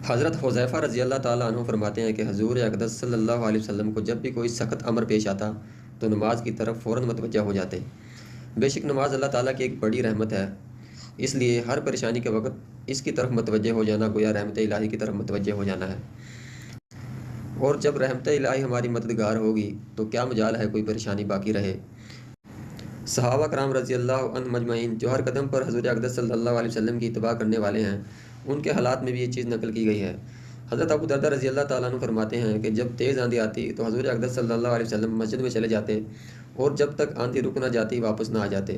حضرت حذیفہ رضی اللہ تعالیٰ عنہ فرماتے ہیں کہ حضور اقدس صلی اللہ علیہ وسلم کو جب بھی کوئی سخت امر پیش آتا تو نماز کی طرف فوراً متوجہ ہو جاتے۔ بے شک نماز اللہ تعالیٰ کی ایک بڑی رحمت ہے، اس لیے ہر پریشانی کے وقت اس کی طرف متوجہ ہو جانا گویا رحمت الہی کی طرف متوجہ ہو جانا ہے، اور جب رحمت الہی ہماری مددگار ہوگی تو کیا مجال ہے کوئی پریشانی باقی رہے۔ صحابہ کرام رضی اللہ عنہم مجمعین جو ہر قدم پر حضور اقدس صلی اللہ علیہ وسلم کی اتباع کرنے والے ہیں، ان کے حالات میں بھی یہ چیز نقل کی گئی ہے۔ حضرت ابو درداء رضی اللہ تعالیٰ عنہ فرماتے ہیں کہ جب تیز آندھی آتی تو حضور اقدس صلی اللہ علیہ وسلم مسجد میں چلے جاتے اور جب تک آندھی رک نہ جاتی واپس نہ آ جاتے،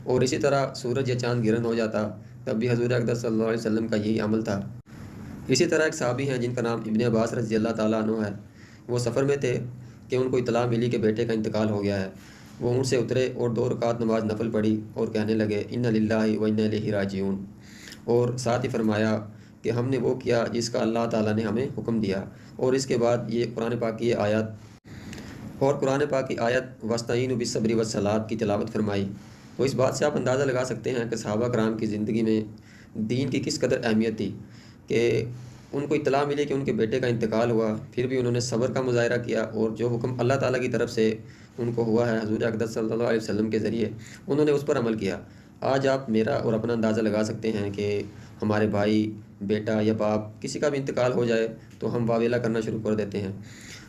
اور اسی طرح سورج یا چاند گرہن ہو جاتا تب بھی حضور اقدس صلی اللہ علیہ وسلم کا یہی عمل تھا۔ اسی طرح ایک صحابی ہیں جن کا نام ابن عباس رضی اللہ تعالیٰ عنہ ہے، وہ سفر میں تھے کہ ان کو اطلاع ملی کہ بیٹے کا انتقال ہو گیا ہے۔ وہ اونٹ سے اترے اور 2 رکعت نماز نفل پڑھی اور کہنے لگے انا للہ و انا الیہ راجعون، اور ساتھ ہی فرمایا کہ ہم نے وہ کیا جس کا اللہ تعالیٰ نے ہمیں حکم دیا، اور اس کے بعد یہ قرآن پاک کی آیت وَاسْتَعِینُوا بِالصَّبْرِ وَالصَّلَاةِ کی تلاوت فرمائی۔ تو اس بات سے آپ اندازہ لگا سکتے ہیں کہ صحابہ کرام کی زندگی میں دین کی کس قدر اہمیت تھی کہ ان کو اطلاع ملی کہ ان کے بیٹے کا انتقال ہوا، پھر بھی انہوں نے صبر کا مظاہرہ کیا، اور جو حکم اللہ تعالیٰ کی طرف سے ان کو ہوا ہے حضور اقدس صلی اللہ علیہ وسلم کے ذریعے، انہوں نے اس پر عمل کیا۔ آج آپ میرا اور اپنا اندازہ لگا سکتے ہیں کہ ہمارے بھائی، بیٹا یا باپ کسی کا بھی انتقال ہو جائے تو ہم واویلا کرنا شروع کر دیتے ہیں۔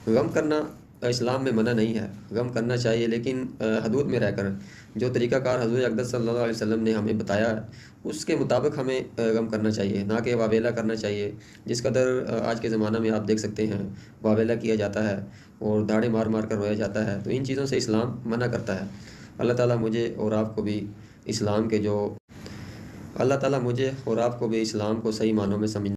غم کرنا اسلام میں منع نہیں ہے، غم کرنا چاہیے، لیکن حدود میں رہ کر۔ جو طریقہ کار حضور اقدس صلی اللہ علیہ وسلم نے ہمیں بتایا ہے اس کے مطابق ہمیں غم کرنا چاہیے، نہ کہ واویلا کرنا چاہیے۔ جس قدر آج کے زمانہ میں آپ دیکھ سکتے ہیں واویلا کیا جاتا ہے اور داڑھیں مار مار کر رویا جاتا ہے، تو ان چیزوں سے اسلام منع کرتا ہے۔ اللہ تعالیٰ مجھے اور آپ کو بھی اسلام کو صحیح معنوں میں سمجھ